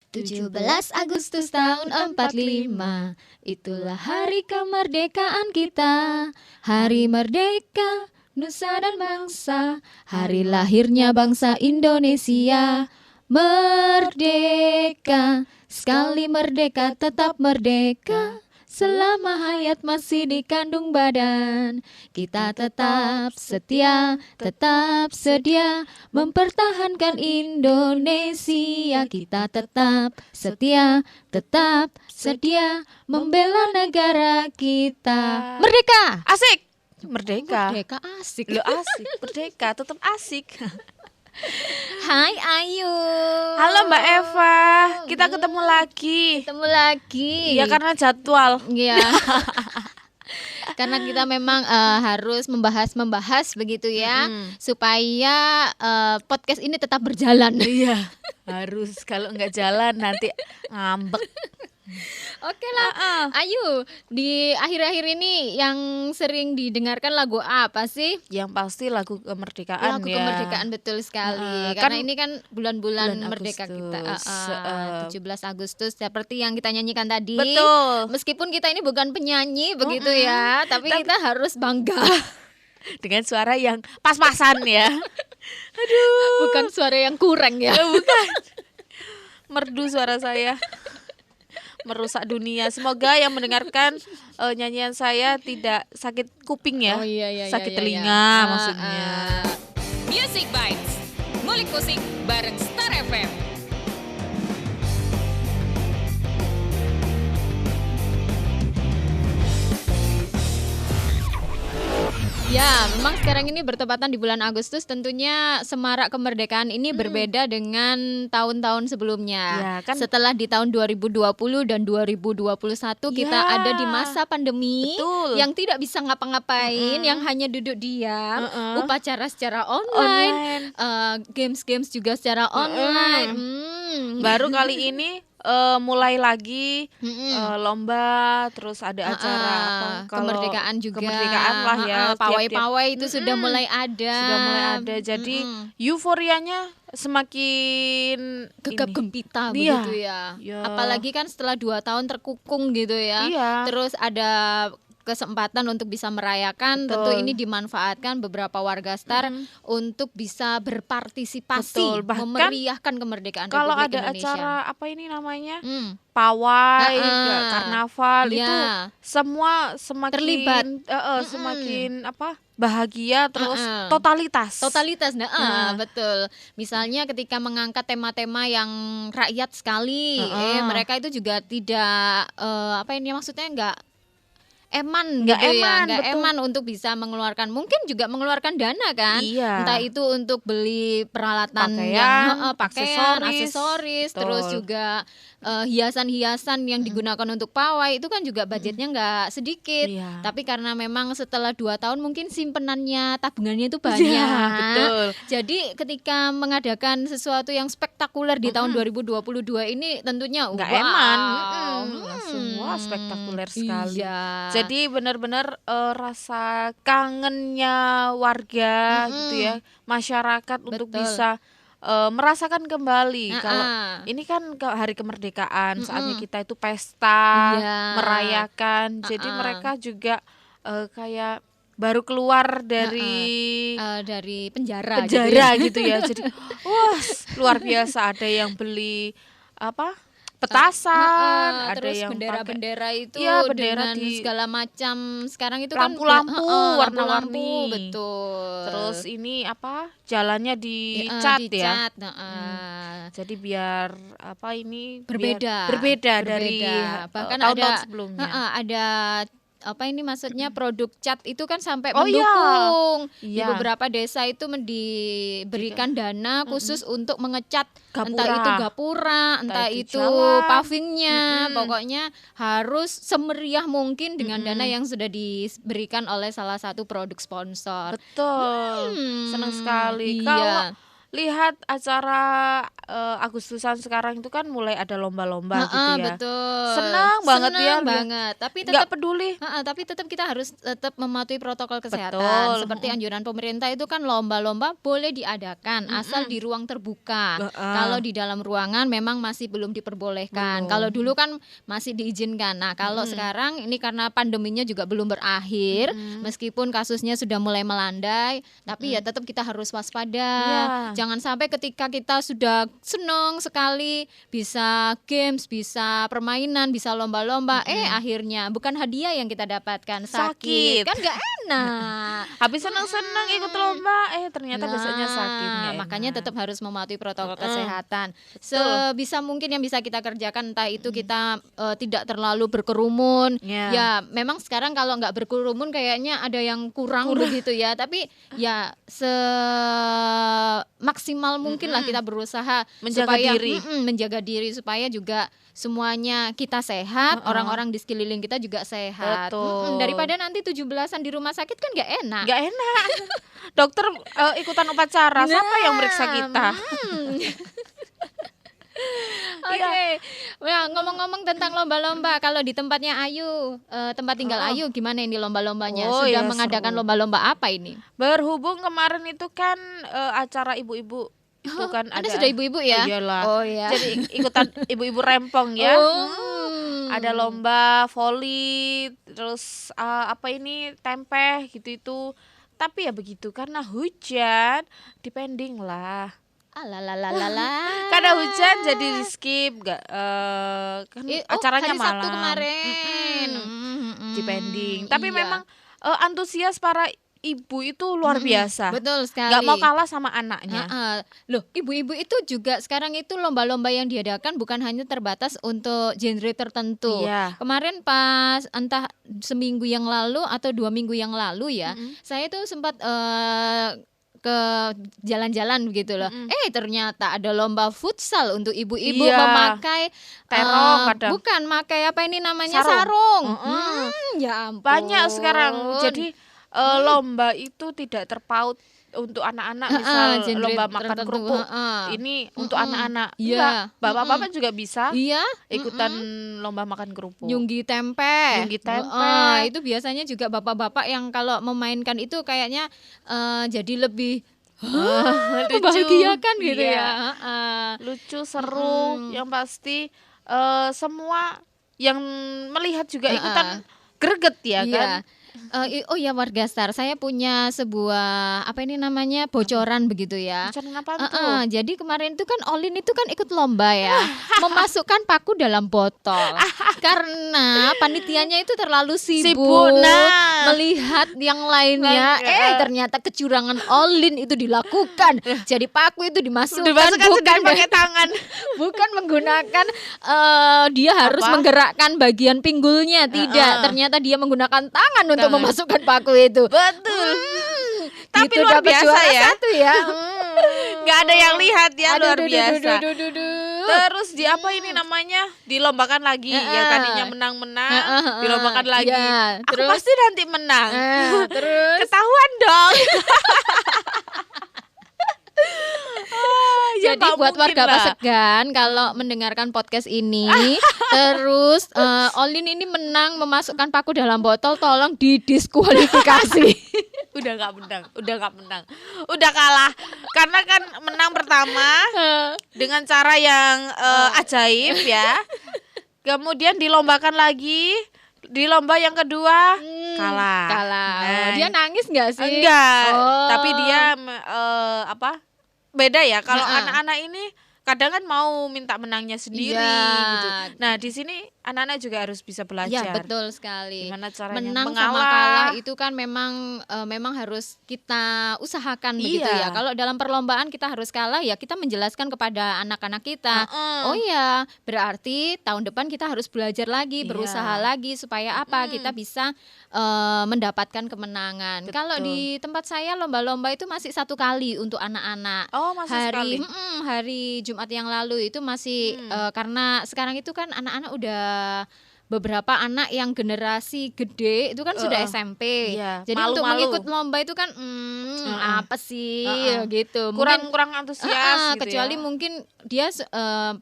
17 Agustus tahun 45, itulah hari kemerdekaan kita. Hari merdeka, nusa dan bangsa, hari lahirnya bangsa Indonesia. Merdeka, sekali merdeka tetap merdeka. Selama hayat masih dikandung badan, kita tetap setia, tetap sedia mempertahankan Indonesia. Kita tetap setia, tetap sedia membela negara kita. Merdeka! Asik! Merdeka. Merdeka asik. Lo asik, merdeka tetap asik. Hai Ayu. Halo Mbak Eva, kita ketemu lagi. Ketemu lagi. Ya karena jadwal. Iya. Karena kita memang harus membahas begitu ya, supaya podcast ini tetap berjalan. Iya, harus. Kalau nggak jalan nanti ngambek. Oke lah. Ayu, di akhir-akhir ini yang sering didengarkan lagu apa sih? Yang pasti lagu kemerdekaan. Lagu ya. kemerdekaan betul sekali. Kan Karena ini kan bulan-bulan merdeka Agustus. kita. 17 Agustus seperti yang kita nyanyikan tadi. Betul. Meskipun kita ini bukan penyanyi begitu ya, tapi kita harus bangga Dengan suara yang pas-pasan ya. bukan suara yang kurang ya. Bukan. Merdu suara saya. Merusak dunia. Semoga yang mendengarkan nyanyian saya tidak sakit kuping ya. Oh iya, sakit iya, telinga iya. maksudnya. Music Bites, ngulik musik bareng Star FM. Ya, memang sekarang ini bertepatan di bulan Agustus, tentunya semarak kemerdekaan ini berbeda dengan tahun-tahun sebelumnya. Ya, kan? Setelah di tahun 2020 dan 2021 kita Ya. ada di masa pandemi. Betul. Yang tidak bisa ngapa-ngapain, yang hanya duduk diam, upacara secara online, games-games juga secara online. Baru kali ini mulai lagi lomba, terus ada acara kalau kemerdekaan juga. kemerdekaan lah ya. Pawai-pawai itu sudah mulai ada. Sudah mulai ada. Jadi euforianya semakin gegap ini. gempita Iya. begitu ya. Iya. Apalagi kan setelah 2 tahun terkukung gitu ya. Iya. Terus ada kesempatan untuk bisa merayakan. Betul. Tentu ini dimanfaatkan beberapa warga Star untuk bisa berpartisipasi, Betul. Bahkan memeriahkan kemerdekaan Kalau Republik ada Indonesia. acara apa ini namanya? Hmm. Pawai, karnaval Iya. itu semua semakin Terlibat. semakin bahagia, terus totalitas. Betul. Misalnya ketika mengangkat tema-tema yang rakyat sekali, mereka itu juga tidak maksudnya nggak eman Nggak gitu ya, eman, nggak betul. eman untuk bisa mengeluarkan, mungkin juga mengeluarkan dana kan, Iya. entah itu untuk beli peralatan Pakaian, pakaian, aksesoris. aksesoris, Betul. terus juga hiasan-hiasan yang digunakan untuk pawai itu kan juga budgetnya nggak sedikit. Iya. Tapi karena memang setelah 2 tahun mungkin simpenannya, tabungannya itu banyak. Iya, betul. Jadi ketika mengadakan sesuatu yang spektakuler di tahun 2022 ini tentunya Nggak wow. eman. Semua spektakuler sekali. Iya. Jadi benar-benar rasa kangennya warga gitu ya, masyarakat untuk Betul. bisa merasakan kembali. Kalau Ah. ini kan hari kemerdekaan, saatnya kita itu pesta, Iya. merayakan. Jadi mereka juga kayak baru keluar dari penjara gitu ya. Jadi wah, luar biasa. Ada yang beli petasan, ada terus yang bendera-bendera itu Iya, bendera dengan di segala macam. Sekarang itu kan lampu-lampu lampu-lampu, warna-warni. betul. Terus ini jalannya dicat ya. dicat, Jadi biar berbeda dari bahkan tahun-tahun ada sebelumnya. ada maksudnya produk cat itu kan sampai Oh, iya. mendukung di Iya. beberapa desa itu diberikan dana khusus untuk mengecat Gapura. entah itu gapura, entah itu jalan. pavingnya, pokoknya harus semeriah mungkin dengan dana yang sudah diberikan oleh salah satu produk sponsor. Betul. Senang sekali. Iya. Kalau lihat acara Agustusan sekarang itu kan mulai ada lomba-lomba gitu Heeh, ya. betul. Senang banget Senang ya lihat. banget. Tapi Nggak tetap peduli. tapi tetap kita harus tetap mematuhi protokol kesehatan. Betul. Seperti anjuran pemerintah itu kan lomba-lomba boleh diadakan asal di ruang terbuka. Kalau di dalam ruangan memang masih belum diperbolehkan. Belum. Kalau dulu kan masih diizinkan. Nah, kalau sekarang ini karena pandeminya juga belum berakhir, meskipun kasusnya sudah mulai melandai, tapi ya tetap kita harus waspada. Iya. Jangan sampai ketika kita sudah senang sekali bisa games, bisa permainan, bisa lomba-lomba, akhirnya bukan hadiah yang kita dapatkan, Sakit. kan nggak enak. Habis senang-senang ikut lomba, ternyata besoknya sakit. Nggak Makanya enak. tetap harus mematuhi protokol kesehatan. Sebisa mungkin yang bisa kita kerjakan, entah itu kita tidak terlalu berkerumun. Ya. Ya memang sekarang kalau nggak berkerumun kayaknya ada yang kurang begitu ya. Tapi ya semaksimal mungkin lah kita berusaha Menjaga supaya diri. menjaga diri supaya juga semuanya kita sehat, orang-orang di sekeliling kita juga sehat. Betul. Daripada nanti 17-an di rumah sakit kan nggak enak. Nggak enak. Dokter ikutan upacara, siapa yang meriksa kita? Oke, Nah, ngomong-ngomong tentang lomba-lomba, kalau di tempatnya Ayu, tempat tinggal Ayu, gimana ini lomba-lombanya? Oh, Sudah ya, mengadakan seru. lomba-lomba apa ini? Berhubung kemarin itu kan acara ibu-ibu itu kan Anda sudah ibu-ibu ya? Oh, iyalah. Oh ya. Jadi ikutan ibu-ibu rempong ya. Ada lomba voli, terus apa ini tempe gitu-itu. Tapi ya begitu karena hujan, dipending lah. Alalalala. Karena hujan jadi di skip, nggak kan acaranya hari malam. Sabtu kemarin. Dipending. Tapi Iya. memang antusias para ibu itu luar biasa. Betul sekali. Nggak mau kalah sama anaknya. Loh, ibu-ibu itu juga sekarang itu lomba-lomba yang diadakan bukan hanya terbatas untuk genre tertentu. Iya. Kemarin pas entah seminggu yang lalu atau 2 minggu yang lalu ya, saya tuh sempat ke jalan-jalan begitu loh. Ternyata ada lomba futsal untuk ibu-ibu Iya. memakai Terong kadang. bukan pakai apa ini namanya Sarung. sarung. Ya ampun. Banyak sekarang. Jadi lomba itu tidak terpaut untuk anak-anak, misal genre lomba makan tertentu, kerupuk. Ini untuk anak-anak. Iya. Enggak, bapak-bapak juga bisa Iya, ikutan lomba makan kerupuk. nyunggi tempe. Nyunggi tempe. Itu biasanya juga bapak-bapak yang kalau memainkan itu kayaknya jadi lebih Lucu. membahagiakan gitu Iya. ya. Lucu, seru, yang pasti semua yang melihat juga ikutan greget ya Iya. kan. Oh ya warga Star, saya punya sebuah apa ini namanya bocoran begitu ya. Bocoran apaan tuh? Jadi kemarin itu kan Olin itu kan ikut lomba ya, memasukkan paku dalam botol. Karena panitianya itu terlalu sibuk Nah. melihat yang lainnya. Ternyata kecurangan Olin itu dilakukan. Jadi paku itu dimasukkan Dimasukkan bukan sendiri pakai tangan. bukan menggunakan dia harus Apa? menggerakkan bagian pinggulnya, tidak. Ternyata dia menggunakan tangan untuk memasukkan paku itu. Betul. Tapi Gitu luar dapat biasa juara ya. satu ya. Nggak ada yang lihat ya, Aduh, luar duh, duh, biasa. duh, duh, duh, duh. Terus di apa ini namanya? Dilombakan lagi. Yang tadinya menang-menang, dilombakan lagi. Iya, Aku terus? pasti nanti menang. Terus Ketahuan dong. Ya, jadi nggak buat mungkin warga lah. Pasegan kalau mendengarkan podcast ini terus Olin ini menang memasukkan paku dalam botol, tolong didiskualifikasi. Udah nggak menang, udah kalah. Karena kan menang pertama dengan cara yang ajaib ya. Kemudian dilombakan lagi, di lomba yang kedua kalah. Nah, Dia nangis nggak sih? enggak, Oh. tapi dia beda ya. Kalau Heeh. anak-anak ini kadang kan mau minta menangnya sendiri Iya. gitu. Nah, di sini anak-anak juga harus bisa belajar. Ya betul sekali. Gimana caranya Menang mengalah. sama kalah itu kan memang harus kita usahakan begitu Iya. ya. Kalau dalam perlombaan kita harus kalah ya kita menjelaskan kepada anak-anak kita. Heeh. Oh ya, berarti tahun depan kita harus belajar lagi, Iya. berusaha lagi supaya apa? Kita bisa mendapatkan kemenangan. Betul. Kalau di tempat saya lomba-lomba itu masih 1 kali untuk anak-anak. Oh, masih sekali. Hari Jumat yang lalu itu masih karena sekarang itu kan anak-anak udah beberapa anak yang generasi gede itu kan sudah SMP. Iya, Jadi untuk malu-malu. mengikut lomba itu kan apa sih gitu. kurang antusias gitu kecuali ya. mungkin dia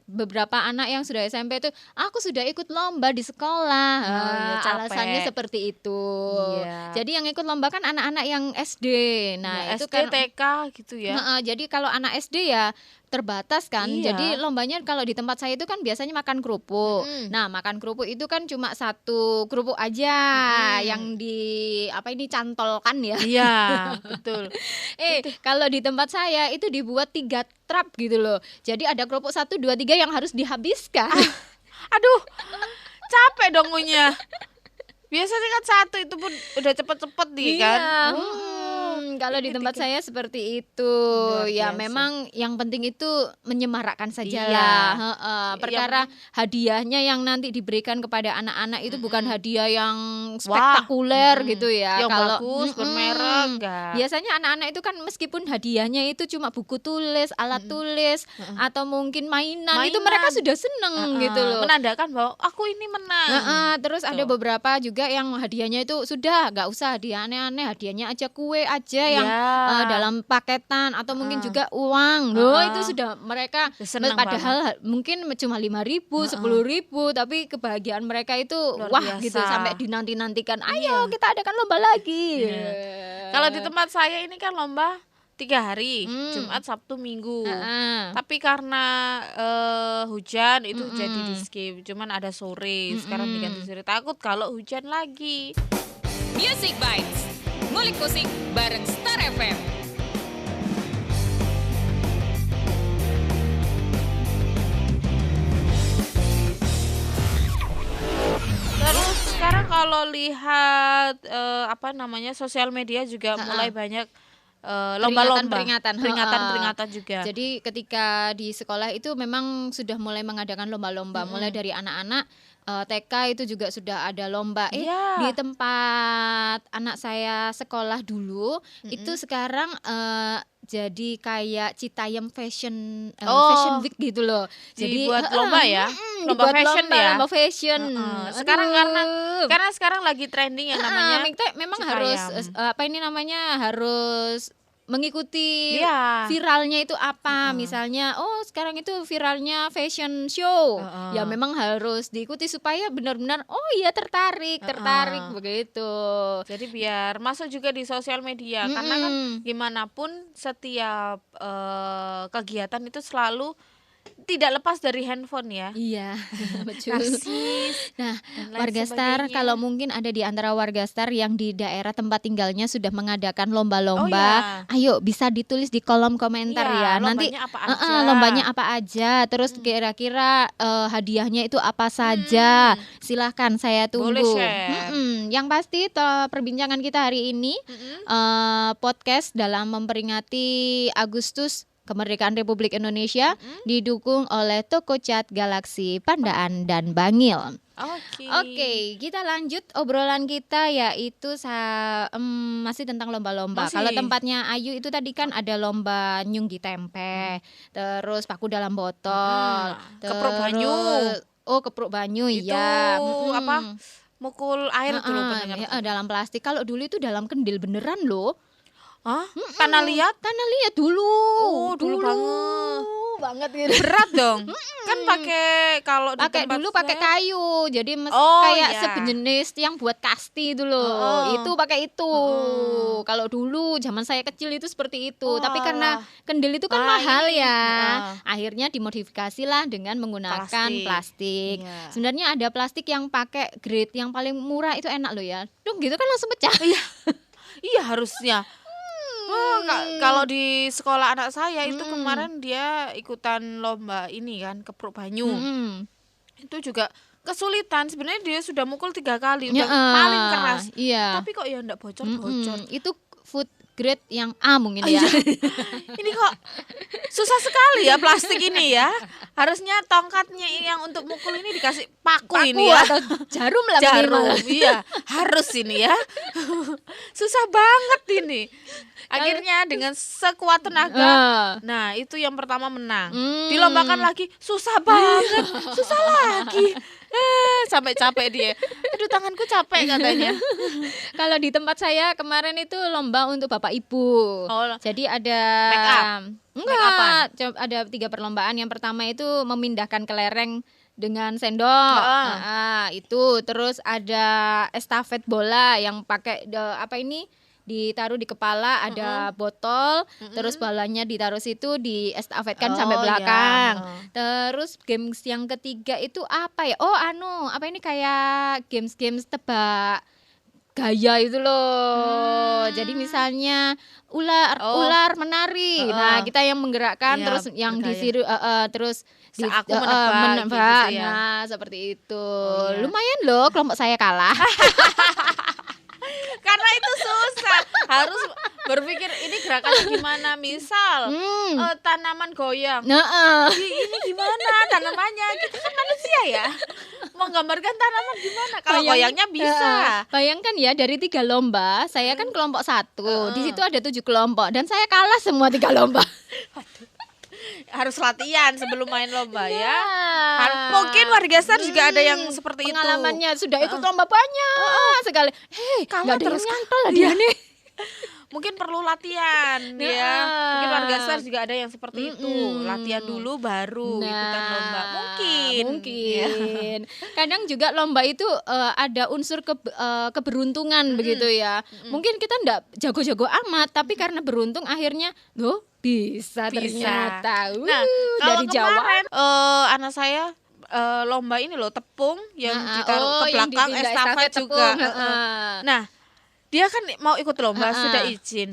beberapa anak yang sudah SMP itu aku sudah ikut lomba di sekolah. iya, capek. Alasannya seperti itu. Iya. Jadi yang ikut lomba kan anak-anak yang SD. Nah, Ya, itu SD, kan TK gitu ya. jadi kalau anak SD ya terbatas kan. Iya. Jadi lombanya kalau di tempat saya itu kan biasanya makan kerupuk. Nah, makan kerupuk itu kan cuma satu kerupuk aja yang cantolkan ya. Iya, betul. Kalau di tempat saya itu dibuat 3 trap gitu loh. Jadi ada kerupuk 1, 2, 3 yang harus dihabiskan. Aduh, capek dong ngunyah. Biasanya kan satu itu pun udah cepet-cepet nih kan. Kalau di tempat saya seperti itu. Luar Ya biasa. memang yang penting itu menyemarakkan saja Iya. lah. Perkara Yang hadiahnya yang nanti diberikan kepada anak-anak itu bukan hadiah yang spektakuler gitu ya. Yang Kalau bagus, bermerek, enggak. biasanya anak-anak itu kan meskipun hadiahnya itu cuma buku tulis, alat tulis atau mungkin mainan, itu mereka sudah seneng gitu loh. Menandakan bahwa aku ini menang. Terus ada beberapa juga yang hadiahnya itu sudah nggak usah hadiah aneh-aneh, hadiahnya aja kue aja yang Iya. dalam paketan atau mungkin juga uang. Loh, itu sudah mereka Seneng padahal mungkin cuma 5.000, 10.000, tapi kebahagiaan mereka itu Luar wah biasa. gitu sampai dinanti-nantikan. Ayo kita adakan lomba lagi. Kalau di tempat saya ini kan lomba 3 hari, Jumat, Sabtu, Minggu. Tapi karena hujan itu jadi di skip. Cuman ada sore, sekarang diganti sore. Takut kalau hujan lagi. Music Bites. Ngulik musik bareng Star FM. Terus sekarang kalau lihat sosial media juga mulai banyak lomba-lomba, peringatan juga. Jadi ketika di sekolah itu memang sudah mulai mengadakan lomba-lomba, mulai dari anak-anak TK itu juga sudah ada lomba. Iya. Di tempat anak saya sekolah dulu itu sekarang jadi kayak Citayam Fashion Week gitu loh. Jadi Dibuat lomba ya, lomba dibuat fashion ya. lomba fashion. Sekarang Aduh. karena sekarang lagi trending yang namanya Memang Citayam. harus mengikuti Iya. viralnya itu apa. Misalnya sekarang itu viralnya fashion show. Ya memang harus diikuti supaya benar-benar tertarik begitu. Jadi biar masuk juga di sosial media karena kan gimana pun setiap kegiatan itu selalu tidak lepas dari handphone ya. Iya, betul. Narsis Nah, dan lain warga Star, sebagainya. kalau mungkin ada di antara warga Star yang di daerah tempat tinggalnya sudah mengadakan lomba-lomba, ayo bisa ditulis di kolom komentar ya. Nanti lombanya apa aja. lombanya apa aja, terus kira-kira hadiahnya itu apa saja. Silahkan, saya tunggu. Boleh share. Yang pasti perbincangan kita hari ini podcast dalam memperingati Agustus Kemerdekaan Republik Indonesia didukung oleh Toko Cat Galaxy Pandaan dan Bangil. Oke, kita lanjut obrolan kita yaitu masih tentang lomba-lomba. Masih. Kalau tempatnya Ayu itu tadi kan ada lomba nyunggi tempe, terus paku dalam botol, Keprok banyu. Keprok banyu Itu ya. mukul air dulu pendengar. Dalam plastik. Kalau dulu itu dalam kendil beneran loh. Hah? Tanah liat? Tanah liat dulu. Dulu banget gitu. Berat dong. Kan kalau di Pakai tempat dulu pakai saya- kayu. Jadi Oh, kayak iya. sejenis yang buat kasti itu loh. Itu pakai itu. Kalau dulu zaman saya kecil itu seperti itu. Tapi karena kendil itu kan mahal ya. Akhirnya dimodifikasi lah dengan menggunakan plastik. Iya. Sebenarnya ada plastik yang pakai grade yang paling murah itu enak loh ya. Duh, gitu kan langsung pecah. Iya harusnya. Kalau di sekolah anak saya itu kemarin dia ikutan lomba ini kan keprok banyu. Itu juga kesulitan. Sebenarnya dia sudah mukul 3 kali, udah paling keras. Iya. Tapi kok ya enggak bocor-bocor. Itu food grade yang A mungkin ya. Ini kok susah sekali ya plastik ini ya. Harusnya tongkatnya yang untuk mukul ini dikasih paku ini ya. Atau jarum lah minimal. Jarum, iya harus ini ya. Susah banget ini. Akhirnya dengan sekuat tenaga, nah itu yang pertama menang. Dilombakan lagi, susah banget, susah lagi. sampai capek dia. Aduh tanganku capek katanya. Kalau di tempat saya kemarin itu lomba untuk bapak ibu. Oh, Jadi ada make up? enggak, ada 3 perlombaan. Yang pertama itu memindahkan kelereng dengan sendok. Itu terus ada estafet bola yang pakai ditaruh di kepala, ada botol, terus bolanya ditaruh situ, diestafetkan sampai belakang. Terus games yang ketiga itu apa ya? Kayak games tebak gaya itu loh. Jadi misalnya ular menari. Nah, kita yang menggerakkan, Iya, terus yang bergaya. disiru terus Aku menebak gitu ya. Nah, seperti itu. iya. Lumayan loh kelompok saya kalah. Karena itu susah, harus berpikir ini gerakannya gimana. Misal tanaman goyang, ini gimana tanamannya? Kita kan manusia ya, mau gambarkan tanaman gimana? Kalau goyangnya bisa. Bayangkan ya, dari 3 lomba, saya kan kelompok 1. Di situ ada 7 kelompok dan saya kalah semua 3 lomba. Harus latihan sebelum main lomba ya. Mungkin warga STAR juga ada yang seperti Pengalamannya itu. sudah ikut lomba banyak sekali. Kalah nggak ada terus yang nyantol lah dia nih. Mungkin perlu latihan ya. Mungkin warga STAR juga ada yang seperti itu. Latihan dulu baru ikutan lomba. Mungkin. Kadang juga lomba itu ada unsur keberuntungan begitu ya. Mungkin kita enggak jago-jago amat, tapi karena beruntung akhirnya bisa ternyata. Nah, kalau dari Jawa. kemarin anak saya lomba ini loh, tepung yang ditaruh ke yang belakang, dipindah estafet juga. tepung. Nah, dia kan mau ikut lomba, sudah izin.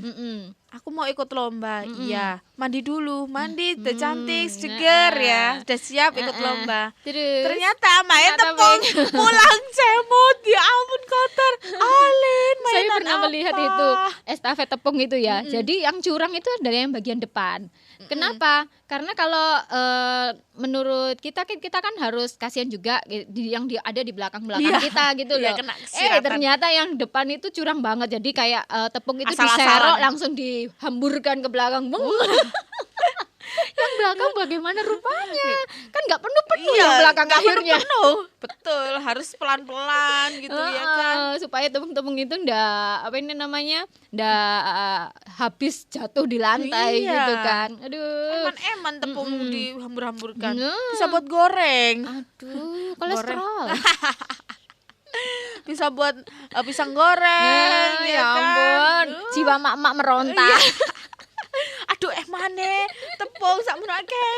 Aku mau ikut lomba, iya. Mandi dulu, udah cantik, seger ya, udah siap ikut lomba. Terus Ternyata main tepung, pulang cemot, ya ampun kotor. Alin, saya mainan pernah apa? melihat itu estafet tepung itu ya. Jadi yang curang itu dari yang bagian depan. Kenapa? Karena kalau menurut kita kan harus kasihan juga yang ada di belakang-belakang kita gitu Iya, loh. kena siratan. Ternyata yang depan itu curang banget. Jadi kayak tepung itu Asal-asalan. diserok langsung dihamburkan ke belakang. Yang belakang bagaimana rupanya? Kan nggak penuh-penuh yang belakang nggak akhirnya. penuh. Betul, harus pelan-pelan gitu ya kan. Supaya tepung-tepung itu ndak habis jatuh di lantai Iya. gitu kan. Aduh. Eman tepung dihambur-hamburkan. Nah. Bisa buat goreng. Aduh, kolesterol. Bisa buat pisang goreng Ya kan. ampun, jiwa mak-mak meronta. Aduh mana tepung sakmunake.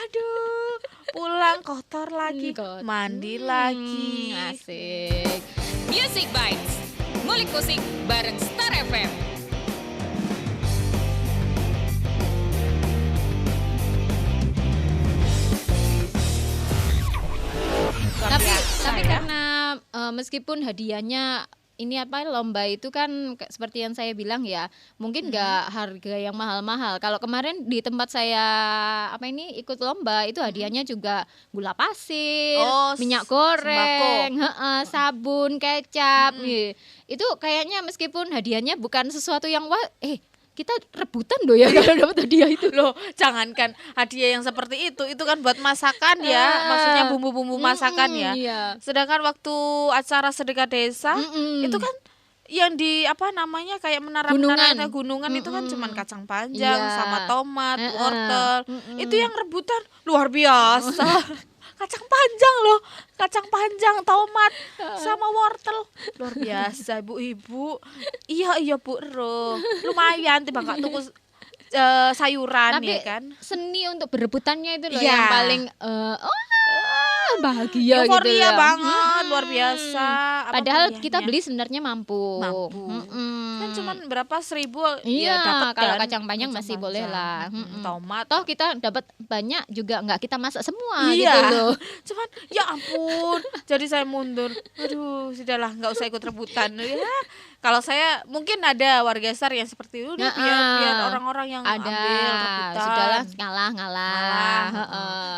Aduh, pulang kotor lagi, mandi lagi. Asik. Music Bites. Ngulik musik bareng Star FM. Tapi karena meskipun hadiahnya ini lomba itu kan seperti yang saya bilang ya, mungkin nggak harga yang mahal-mahal. Kalau kemarin di tempat saya ikut lomba itu hadiahnya juga gula pasir, minyak goreng, sabun, kecap. Itu kayaknya meskipun hadiahnya bukan sesuatu yang kita rebutan loh ya kalau dapat hadiah itu. Loh, jangankan hadiah yang seperti itu kan buat masakan ya, maksudnya bumbu-bumbu masakan ya. Iya. Sedangkan waktu acara sedekah desa itu kan yang di kayak menara-menara gunungan itu kan cuman kacang panjang sama tomat, wortel. Itu yang rebutan luar biasa. Kacang panjang loh, kacang panjang, tomat sama wortel. Luar biasa ibu-ibu. Iya Bu Ro. Lumayan tiba gak tuku sayuran. Tapi ya kan. seni untuk berebutannya itu loh Iya. yang paling bahagia gitu Euforia ya. banget, luar biasa. Padahal Apa kita hadiahnya? beli sebenarnya mampu. Kan cuman berapa 1.000 Iya, ya dapat kalau kan. kacang panjang masih boleh lah. Tomat. Toh kita dapat banyak juga nggak kita masak semua Iya. gitu loh. Cuman ya ampun, jadi saya mundur. Aduh, sudahlah nggak usah ikut rebutan ya. Kalau saya mungkin ada warga STAR yang seperti itu biar orang-orang yang Ada, ambil rebutan. sudahlah ngalah.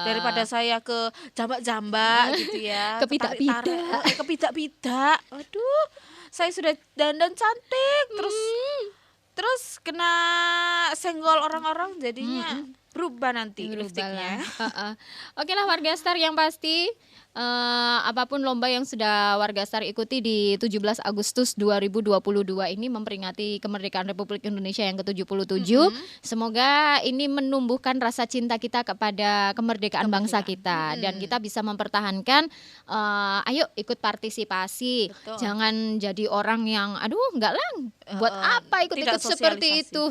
Daripada saya ke jambak-jambak gitu ya. Ke pidak-pidak. Ke pidak-pidak. Aduh, saya sudah dandan cantik terus kena senggol orang-orang jadinya berubah nanti lipstiknya. Oke lah warga STAR, yang pasti apapun lomba yang sudah Warga Star ikuti di 17 Agustus 2022 ini memperingati kemerdekaan Republik Indonesia yang ke-77. Semoga ini menumbuhkan rasa cinta kita kepada kemerdekaan bangsa kita dan kita bisa mempertahankan. Ayo ikut partisipasi. Betul. Jangan jadi orang yang aduh enggak lah, buat apa ikut-ikut seperti itu.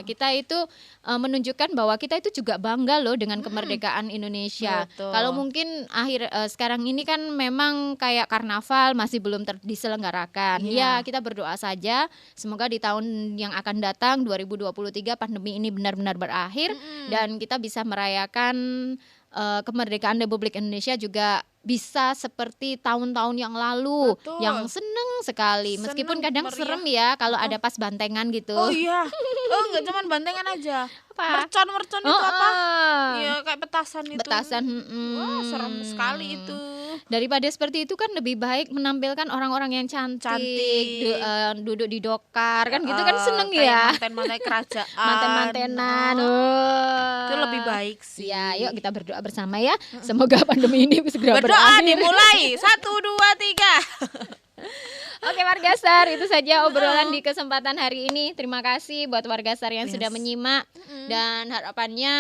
Kita itu menunjukkan bahwa kita itu juga bangga loh dengan kemerdekaan Indonesia. Betul. Kalau mungkin sekarang ini kan memang kayak karnaval masih belum diselenggarakan. Ya, kita berdoa saja semoga di tahun yang akan datang 2023 pandemi ini benar-benar berakhir dan kita bisa merayakan kemerdekaan Republik Indonesia juga bisa seperti tahun-tahun yang lalu. Betul. Yang seneng sekali meskipun Seneng, kadang meriah. serem ya kalau ada pas bantengan gitu. Oh iya. Enggak cuman bantengan aja. Apa? Mercon itu apa? Iya, kayak petasan itu. Petasan. Wah, serem sekali itu. Daripada seperti itu kan lebih baik menampilkan orang-orang yang cantik. Duduk di dokar kan gitu kan seneng kayak ya. manten-manten kerajaan. Manten-mantenan. Itu lebih baik sih. Ya, yuk kita berdoa bersama ya. Semoga pandemi ini segera Berdoa berakhir. dimulai. 1, 2, 3. Oke Warga Star, itu saja obrolan di kesempatan hari ini. Terima kasih buat Warga Star yang sudah menyimak dan harapannya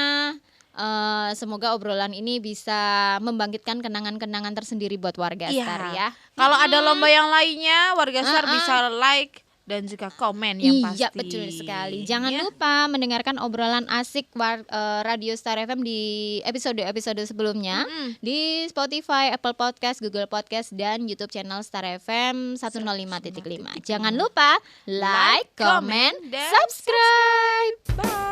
semoga obrolan ini bisa membangkitkan kenangan-kenangan tersendiri buat Warga Star ya. Kalau ada lomba yang lainnya, Warga Star bisa like dan juga komen yang pasti. Iya betul sekali. Jangan lupa mendengarkan obrolan asik Radio Star FM di episode-episode sebelumnya di Spotify, Apple Podcast, Google Podcast dan YouTube channel Star FM 105.5. Jangan lupa like, comment, dan subscribe. Bye.